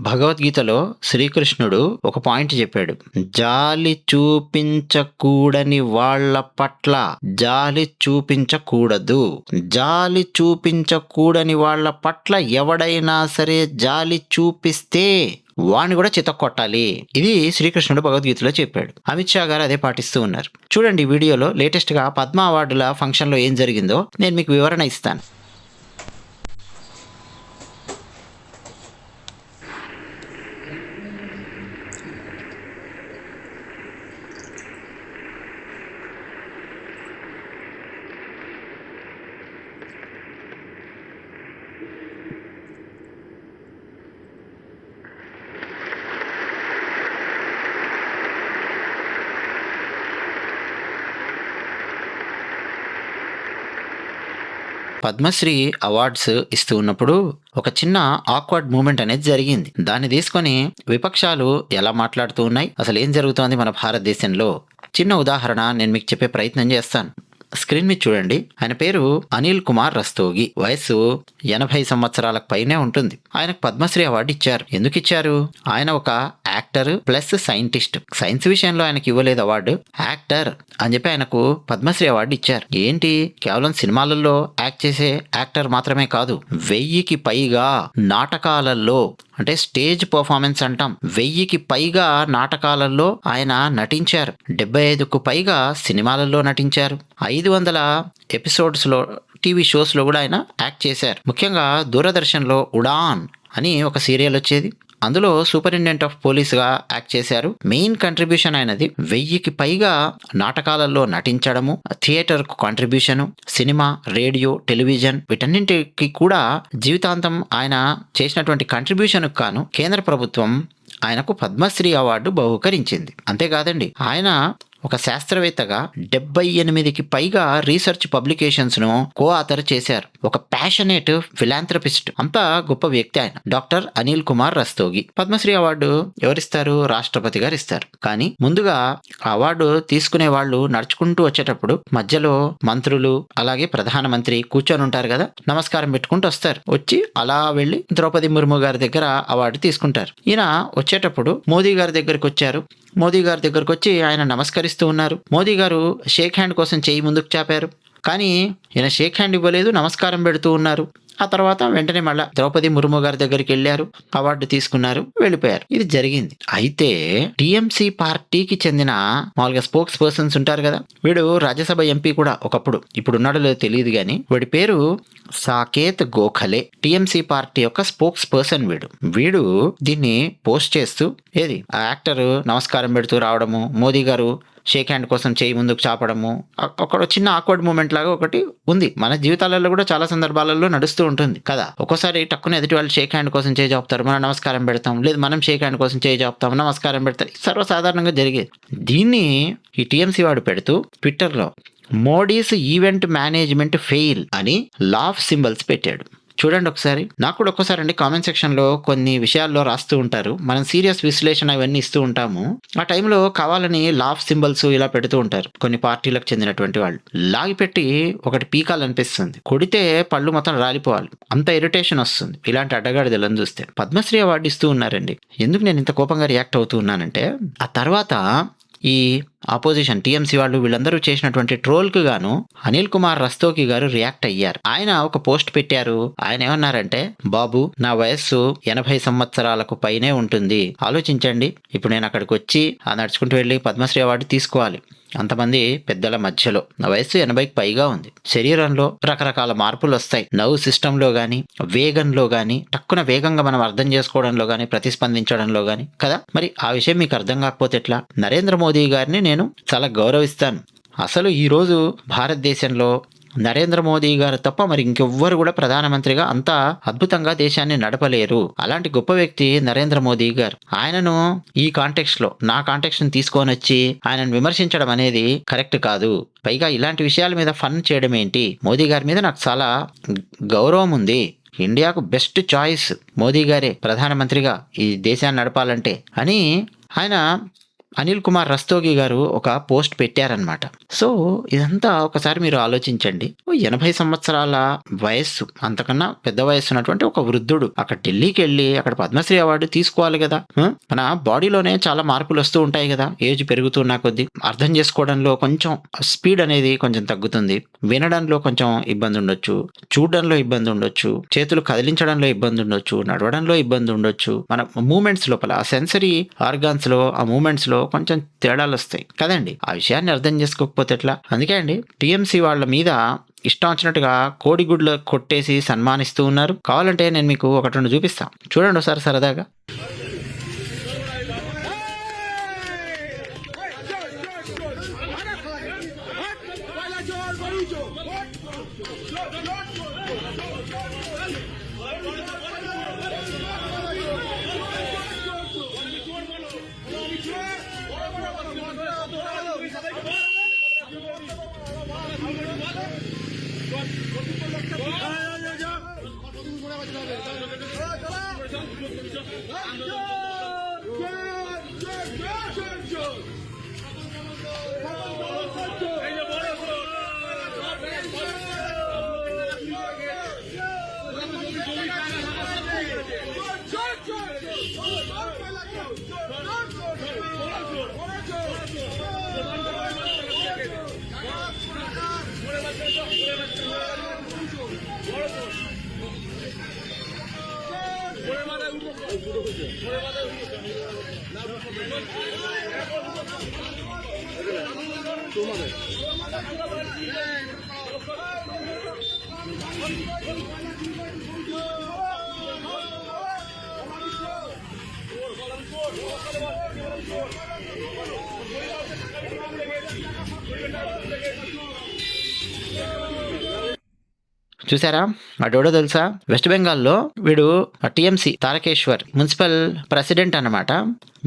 భగవద్గీతలో శ్రీకృష్ణుడు ఒక పాయింట్ చెప్పాడు. జాలి చూపించకూడని వాళ్ళ పట్ల జాలి చూపించకూడదు. జాలి చూపించకూడని వాళ్ళ పట్ల ఎవడైనా సరే జాలి చూపిస్తే వాణ్ణి కూడా చితక్కొట్టాలి. ఇది శ్రీకృష్ణుడు భగవద్గీతలో చెప్పాడు. అమిత్ షా గారు అదే పాటిస్తూ ఉన్నారు. చూడండి, వీడియోలో లేటెస్ట్ గా పద్మ అవార్డుల ఫంక్షన్ లో ఏం జరిగిందో నేను మీకు వివరణ ఇస్తాను. పద్మశ్రీ అవార్డ్స్ ఇస్తూ ఉన్నప్పుడు ఒక చిన్న ఆక్వర్డ్ మూమెంట్ అనేది జరిగింది. దాన్ని తీసుకొని విపక్షాలు ఎలా మాట్లాడుతూ ఉన్నాయి, అసలు ఏం జరుగుతోంది మన భారతదేశంలో, చిన్న ఉదాహరణ నేను మీకు చెప్పే ప్రయత్నం చేస్తాను. స్క్రీన్ మీద చూడండి. ఆయన పేరు అనిల్ కుమార్ రస్తోగి. వయస్సు 80 సంవత్సరాలకు పైనే ఉంటుంది. ఆయనకు పద్మశ్రీ అవార్డు ఇచ్చారు. ఎందుకు ఇచ్చారు? ఆయన ఒక యాక్టర్ ప్లస్ సైంటిస్ట్. సైన్స్ విషయంలో ఆయనకు ఇవ్వలేదు అవార్డు, యాక్టర్ అని చెప్పి ఆయనకు పద్మశ్రీ అవార్డు ఇచ్చారు. ఏంటి, కేవలం సినిమాలలో యాక్ట్ చేసే యాక్టర్ మాత్రమే కాదు, 1000కి పైగా నాటకాలలో, అంటే స్టేజ్ పర్ఫార్మెన్స్ అంటాం, 1000కి పైగా నాటకాలలో ఆయన నటించారు. 75కు పైగా సినిమాలలో నటించారు. 500 ఎపిసోడ్స్లో, టీవీ షోస్లో కూడా ఆయన యాక్ట్ చేశారు. ముఖ్యంగా దూరదర్శన్లో ఉడాన్ అని ఒక సీరియల్ వచ్చేది, అందులో సూపరింటెండెంట్ ఆఫ్ పోలీస్గా యాక్ట్ చేశారు. మెయిన్ కంట్రిబ్యూషన్ అయినది 1000కి పైగా నాటకాలలో నటించడము, థియేటర్కు కాంట్రిబ్యూషను, సినిమా, రేడియో, టెలివిజన్ వీటన్నింటికి కూడా జీవితాంతం ఆయన చేసినటువంటి కంట్రిబ్యూషన్కు గాను కేంద్ర ప్రభుత్వం ఆయనకు పద్మశ్రీ అవార్డు బహూకరించింది. అంతేకాదండి, ఆయన ఒక శాస్త్రవేత్తగా 78కి పైగా రీసెర్చ్ పబ్లికేషన్స్ను కో ఆథర్ చేశారు. ఒక ప్యాషనేట్ ఫిలాంథ్రపిస్ట్. అంత గొప్ప వ్యక్తి ఆయన, డాక్టర్ అనిల్ కుమార్ రస్తోగి. పద్మశ్రీ అవార్డు ఎవరిస్తారు? రాష్ట్రపతి గారు ఇస్తారు. కానీ ముందుగా ఆ అవార్డు తీసుకునే వాళ్ళు నడుచుకుంటూ వచ్చేటప్పుడు మధ్యలో మంత్రులు అలాగే ప్రధానమంత్రి కూర్చొని ఉంటారు కదా, నమస్కారం పెట్టుకుంటూ వస్తారు. వచ్చి అలా వెళ్ళి ద్రౌపది ముర్ము గారి దగ్గర అవార్డు తీసుకుంటారు. ఈయన వచ్చేటప్పుడు మోదీ గారి దగ్గరికి వచ్చారు. మోదీ గారి దగ్గరకు వచ్చి ఆయన నమస్కరిస్తూ ఉన్నారు. మోదీ గారు షేక్ హ్యాండ్ కోసం చేయి ముందుకు చాపారు, కానీ ఈయన షేక్ హ్యాండ్ ఇవ్వలేదు, నమస్కారం పెడుతూ ఉన్నారు. ఆ తర్వాత వెంటనే మళ్ళా ద్రౌపది ముర్ము గారి దగ్గరికి వెళ్ళారు, అవార్డు తీసుకున్నారు, వెళ్ళిపోయారు. ఇది జరిగింది. అయితే టిఎంసి పార్టీకి చెందిన మామూలుగా స్పోక్స్ పర్సన్స్ ఉంటారు కదా, వీడు రాజ్యసభ ఎంపీ కూడా ఒకప్పుడు, ఇప్పుడు ఉన్నాడో లేదో తెలియదు కానీ వీడి పేరు సాకేత్ గోఖలే. టిఎంసి పార్టీ యొక్క స్పోక్స్ పర్సన్ వీడు దీన్ని పోస్ట్ చేస్తూ, ఏది ఆ యాక్టర్ నమస్కారం పెడుతూ రావడము, మోదీ గారు షేక్ హ్యాండ్ కోసం చేయి ముందుకు చాపడము, ఒక చిన్న ఆక్వర్డ్ మూమెంట్ లాగా ఒకటి ఉంది. మన జీవితాలలో కూడా చాలా సందర్భాలలో నడుస్తూ ఉంటుంది కదా. ఒక్కోసారి టక్కున ఎదుటి వాళ్ళు షేక్ హ్యాండ్ కోసం చేయి చాపుతారు, మనం నమస్కారం పెడతాం. లేదు, మనం షేక్ హ్యాండ్ కోసం చేయి చాపుతాం, నమస్కారం పెడతారు. సర్వసాధారణంగా జరిగేది. దీన్ని ఈ టీఎంసీ వాడు పెడుతూ ట్విట్టర్లో మోడీస్ ఈవెంట్ మేనేజ్మెంట్ ఫెయిల్ అని లాఫ్ సింబల్స్ పెట్టాడు. చూడండి ఒకసారి. నాకు కూడా ఒక్కసారి అండి కామెంట్ సెక్షన్లో కొన్ని విషయాల్లో రాస్తూ ఉంటారు, మనం సీరియస్ విశ్లేషణ ఇవన్నీ ఇస్తూ ఉంటాము. ఆ టైంలో కావాలని లాఫ్ సింబల్స్ ఇలా పెడుతూ ఉంటారు కొన్ని పార్టీలకు చెందినటువంటి వాళ్ళు. లాగి పెట్టి ఒకటి పీకాలనిపిస్తుంది, కొడితే పళ్ళు మొత్తం రాలిపోవాలి, అంత ఇరిటేషన్ వస్తుంది ఇలాంటి అడ్డగాడిదలను చూస్తే. పద్మశ్రీ అవార్డు ఇస్తూ ఉన్నారండి. ఎందుకు నేను ఇంత కోపంగా రియాక్ట్ అవుతూ ఉన్నానంటే, ఆ తర్వాత ఈ ఆపోజిషన్ టీఎంసీ వాళ్ళు వీళ్ళందరూ చేసినటువంటి ట్రోల్కి గాను అనిల్ కుమార్ రస్తోగి గారు రియాక్ట్ అయ్యారు. ఆయన ఒక పోస్ట్ పెట్టారు. ఆయన ఏమన్నారంటే, బాబు నా వయస్సు 80 సంవత్సరాలకు పైనే ఉంటుంది, ఆలోచించండి, ఇప్పుడు నేను అక్కడికి వచ్చి నడుచుకుంటూ వెళ్ళి పద్మశ్రీ అవార్డు తీసుకోవాలి అంతమంది పెద్దల మధ్యలో. నా వయస్సు 80కి పైగా ఉంది. శరీరంలో రకరకాల మార్పులు వస్తాయి, నర్వ్ సిస్టంలో కానీ, వేగంలో కానీ, టక్కున వేగంగా మనం అర్థం చేసుకోవడంలో కానీ, ప్రతిస్పందించడంలో కానీ కదా. మరి ఆ విషయం మీకు అర్థం కాకపోతే ఎట్లా? నరేంద్ర మోదీ గారిని నేను చాలా గౌరవిస్తాను. అసలు ఈరోజు భారతదేశంలో నరేంద్ర మోదీ గారు తప్ప మరి ఇంకెవ్వరు కూడా ప్రధానమంత్రిగా అంత అద్భుతంగా దేశాన్ని నడపలేరు. అలాంటి గొప్ప వ్యక్తి నరేంద్ర మోదీ గారు. ఆయనను ఈ కాంటెక్స్ట్లో, నా కాంటెక్స్ట్ని తీసుకొని వచ్చి ఆయనను విమర్శించడం అనేది కరెక్ట్ కాదు. పైగా ఇలాంటి విషయాల మీద ఫన్ చేయడం ఏంటి? మోదీ గారి మీద నాకు చాలా గౌరవం ఉంది. ఇండియాకు బెస్ట్ చాయిస్ మోదీ గారే ప్రధానమంత్రిగా ఈ దేశాన్ని నడపాలంటే అని ఆయన అనిల్ కుమార్ రస్తోగి గారు ఒక పోస్ట్ పెట్టారనమాట. సో ఇదంతా ఒకసారి మీరు ఆలోచించండి. 80 సంవత్సరాల వయస్సు, అంతకన్నా పెద్ద వయస్సు ఉన్నటువంటి ఒక వృద్ధుడు అక్కడ ఢిల్లీకి వెళ్ళి అక్కడ పద్మశ్రీ అవార్డు తీసుకోవాలి కదా. మన బాడీలోనే చాలా మార్పులు వస్తూ ఉంటాయి కదా ఏజ్ పెరుగుతున్న కొద్దీ. అర్థం చేసుకోవడంలో కొంచెం స్పీడ్ అనేది కొంచెం తగ్గుతుంది, వినడంలో కొంచెం ఇబ్బంది ఉండొచ్చు, చూడడంలో ఇబ్బంది ఉండొచ్చు, చేతులు కదిలించడంలో ఇబ్బంది ఉండొచ్చు, నడవడంలో ఇబ్బంది ఉండొచ్చు. మన మూమెంట్స్ లోపల ఆ సెన్సరీ ఆర్గాన్స్ లో, ఆ మూమెంట్స్ లో కొంచెం తేడాలు వస్తాయి కదండి. ఆ విషయాన్ని అర్థం చేసుకోకపోతే ఎట్లా? అందుకే అండి టీఎంసీ వాళ్ళ మీద ఇష్టం వచ్చినట్టుగా కోడిగుడ్లు కొట్టేసి సన్మానిస్తూ ఉన్నారు. కావాలంటే నేను మీకు ఒకటి రెండు చూపిస్తాను, చూడండి ఒకసారి సరదాగా. చూసారా అడోడో తెలుసా? వెస్ట్ బెంగాల్లో వీడు టీఎంసీ తారకేశ్వర్ మున్సిపల్ ప్రెసిడెంట్ అన్నమాట.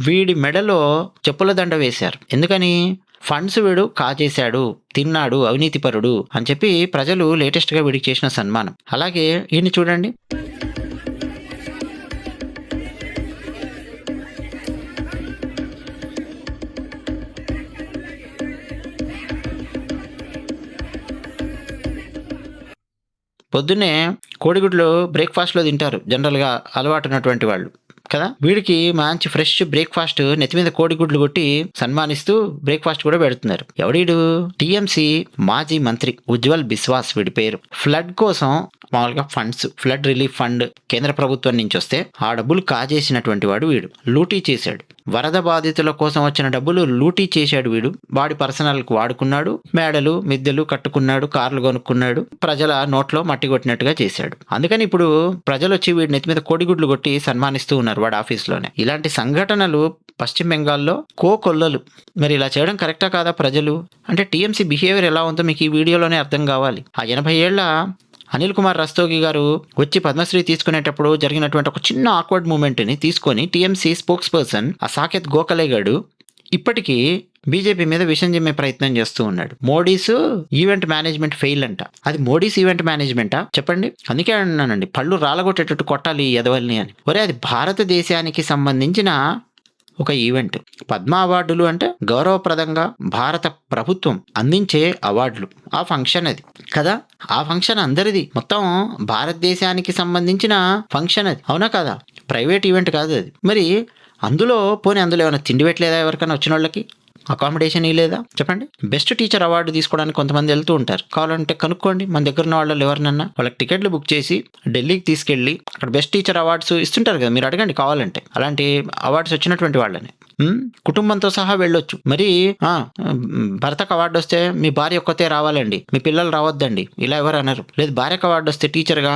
వీడి మెడలో చెప్పుల దండ వేశారు. ఎందుకని? ఫండ్స్ వీడు కాజేశాడు, తిన్నాడు, అవినీతిపరుడు అని చెప్పి ప్రజలు లేటెస్ట్ గా వీడికి చేసిన సన్మానం. అలాగే ఈయన్ని చూడండి, పొద్దున్నే కోడిగుడ్లు బ్రేక్ఫాస్ట్లో తింటారు జనరల్గా అలవాటు ఉన్నటువంటి వాళ్ళు కదా. వీడికి మంచి ఫ్రెష్ బ్రేక్ఫాస్ట్ నెత్తి మీద కోడిగుడ్లు కొట్టి సన్మానిస్తూ బ్రేక్ఫాస్ట్ కూడా పెడుతున్నారు. ఎవడీడు? టీఎంసీ మాజీ మంత్రి ఉజ్వల్ బిస్వాస్ వీడి పేరు. ఫ్లడ్ కోసం మామూలుగా ఫండ్స్, ఫ్లడ్ రిలీఫ్ ఫండ్ కేంద్ర ప్రభుత్వం నుంచి వస్తే ఆ డబ్బులు కాజేసినటువంటి వాడు వీడు. లూటీ చేశాడు. వరద బాధితుల కోసం వచ్చిన డబ్బులు లూటీ చేశాడు వీడు. వాడి పర్సనల్కు వాడుకున్నాడు, మేడలు మిద్దెలు కట్టుకున్నాడు, కార్లు కొనుక్కున్నాడు, ప్రజల నోట్లో మట్టి కొట్టినట్టుగా చేశాడు. అందుకని ఇప్పుడు ప్రజలు వచ్చి వీడి నెత్తి మీద కోడిగుడ్లు కొట్టి సన్మానిస్తూ ఉన్నారు వాడి ఆఫీస్లోనే. ఇలాంటి సంఘటనలు పశ్చిమ బెంగాల్లో కోకొల్లలు. మరి ఇలా చేయడం కరెక్టా కాదా? ప్రజలు అంటే టీఎంసీ బిహేవియర్ ఎలా ఉందో మీకు ఈ వీడియోలోనే అర్థం కావాలి. ఆ 80 ఏళ్ల అనిల్ కుమార్ రస్తోగి గారు వచ్చి పద్మశ్రీ తీసుకునేటప్పుడు జరిగినటువంటి ఒక చిన్న ఆక్వర్డ్ మూమెంట్ని తీసుకొని టీఎంసీ స్పోక్స్ పర్సన్ ఆ సాకేత్ గోఖలే గారు ఇప్పటికీ బీజేపీ మీద విషం చిమ్మే ప్రయత్నం చేస్తూ ఉన్నాడు. మోడీస్ ఈవెంట్ మేనేజ్మెంట్ ఫెయిల్ అంట. అది మోడీస్ ఈవెంట్ మేనేజ్మెంటా చెప్పండి? అందుకే అన్నానండి, పళ్ళు రాలగొట్టేటట్టు కొట్టాలి ఈ ఎదవల్ని అని. ఒరే, అది భారతదేశానికి సంబంధించిన ఒక ఈవెంట్. పద్మ అవార్డులు అంటే గౌరవప్రదంగా భారత ప్రభుత్వం అందించే అవార్డులు. ఆ ఫంక్షన్ అది కదా. ఆ ఫంక్షన్ అందరిది, మొత్తం భారతదేశానికి సంబంధించిన ఫంక్షన్ అది, అవునా కదా? ప్రైవేట్ ఈవెంట్ కాదు అది. మరి అందులో ఏమైనా తిండి పెట్టలేదా? ఎవరికైనా వచ్చిన వాళ్ళకి అకామిడేషన్ ఇవ్వలేదా? చెప్పండి. బెస్ట్ టీచర్ అవార్డు తీసుకోవడానికి కొంతమంది వెళ్తూ ఉంటారు. కావాలంటే కనుక్కోండి, మన దగ్గర ఉన్న వాళ్ళు ఎవరినన్నా. వాళ్ళకి టికెట్లు బుక్ చేసి ఢిల్లీకి తీసుకెళ్ళి అక్కడ బెస్ట్ టీచర్ అవార్డ్స్ ఇస్తుంటారు కదా, మీరు అడగండి కావాలంటే. అలాంటి అవార్డ్స్ వచ్చినటువంటి వాళ్ళని కుటుంబంతో సహా వెళ్ళొచ్చు. మరి భర్తకు అవార్డు వస్తే మీ భార్య ఒక్కతే రావాలండి, మీ పిల్లలు రావద్దండి, ఇలా ఎవరు అన్నారు. లేదు, భార్యకు అవార్డు వస్తే టీచర్గా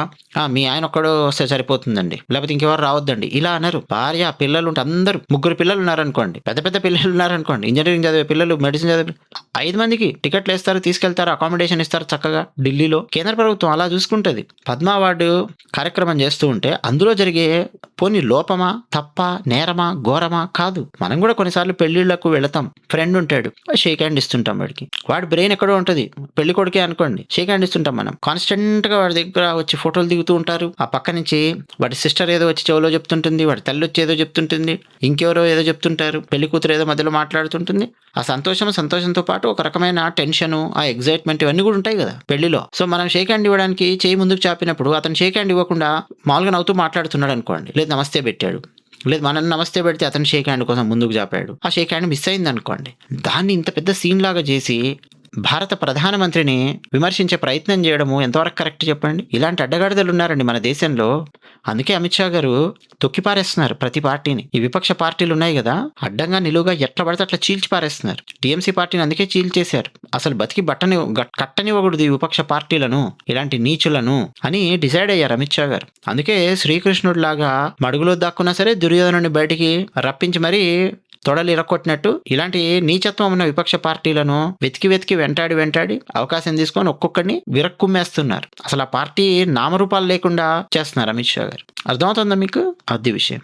మీ ఆయన ఒక్కడో వస్తే సరిపోతుందండి, లేకపోతే ఇంకెవరు రావద్దండి, ఇలా అన్నారు. భార్య పిల్లలు ఉంటే అందరూ, 3 పిల్లలు ఉన్నారనుకోండి, పెద్ద పెద్ద పిల్లలు ఉన్నారనుకోండి, ఇంజనీరింగ్ చదివే పిల్లలు, మెడిసిన్ చదివే 5 మందికి టికెట్లు వేస్తారు, తీసుకెళ్తారు, అకామిడేషన్ ఇస్తారు చక్కగా ఢిల్లీలో. కేంద్ర ప్రభుత్వం అలా చూసుకుంటుంది. పద్మ అవార్డు కార్యక్రమం చేస్తూ ఉంటే అందులో జరిగే పోనీ లోపమా, తప్ప, నేరమా, ఘోరమా కాదు. మన మనం కూడా కొన్నిసార్లు పెళ్లిళ్లకు వెళతాం. ఫ్రెండ్ ఉంటాడు, షేక్ హ్యాండ్ ఇస్తుంటాం వాడికి. వాడి బ్రెయిన్ ఎక్కడో ఉంటుంది, పెళ్లి కొడుకే అనుకోండి, షేక్ హ్యాండ్ ఇస్తుంటాం మనం. కాన్స్టెంట్ గా వాడి దగ్గర వచ్చి ఫోటోలు దిగుతూ ఉంటారు. ఆ పక్క నుంచి వాడి సిస్టర్ ఏదో వచ్చి చెవిలో చెప్తుంటుంది, వాడి తల్లి వచ్చి ఏదో చెప్తుంటుంది, ఇంకెవరో ఏదో చెప్తుంటారు, పెళ్లి కూతురు ఏదో మధ్యలో మాట్లాడుతుంటుంది. ఆ సంతోషంతో పాటు ఒక రకమైన టెన్షన్, ఆ ఎగ్జైట్మెంట్ ఇవన్నీ కూడా ఉంటాయి కదా పెళ్లిలో. సో మనం షేక్ హ్యాండ్ ఇవ్వడానికి చేయి ముందుకు చాపినప్పుడు అతను షేక్ హ్యాండ్ ఇవ్వకుండా మామూలుగా నవ్వుతూ మాట్లాడుతున్నాడు అనుకోండి, లేదు నమస్తే పెట్టాడు, లేదు మనం నమస్తే పెడితే అతను షేక్ హ్యాండ్ కోసం ముందుకు చాపాడు, ఆ షేక్ హ్యాండ్ మిస్ అయింది అనుకోండి, దాన్ని ఇంత పెద్ద సీన్ లాగా చేసి భారత ప్రధానమంత్రిని విమర్శించే ప్రయత్నం చేయడము ఎంతవరకు కరెక్ట్ చెప్పండి? ఇలాంటి అడ్డగాడిదలు ఉన్నారండి మన దేశంలో. అందుకే అమిత్ షా గారు తొక్కిపారేస్తున్నారు ప్రతి పార్టీని. ఈ విపక్ష పార్టీలు ఉన్నాయి కదా, అడ్డంగా నిలువుగా ఎట్లా పడితే అట్లా చీల్చి పారేస్తున్నారు. టీఎంసీ పార్టీని అందుకే చీల్చేశారు. అసలు బతికి కట్టనివ్వకూడదు ఈ విపక్ష పార్టీలను, ఇలాంటి నీచులను అని డిసైడ్ అయ్యారు అమిత్ షా గారు. అందుకే శ్రీకృష్ణుడు లాగా మడుగులో దాక్కున్నా సరే దుర్యోధనుడిని బయటికి రప్పించి మరీ తొడలు ఇరక్కొట్టినట్టు ఇలాంటి నీచత్వం ఉన్న విపక్ష పార్టీలను వెతికి వెంటాడి అవకాశం తీసుకొని ఒక్కొక్కడిని విరక్కుమ్మేస్తున్నారు. అసలు ఆ పార్టీ నామరూపాలు లేకుండా చేస్తున్నారు అమిత్ షా గారు. అర్థమవుతుందా మీకు? అది విషయం.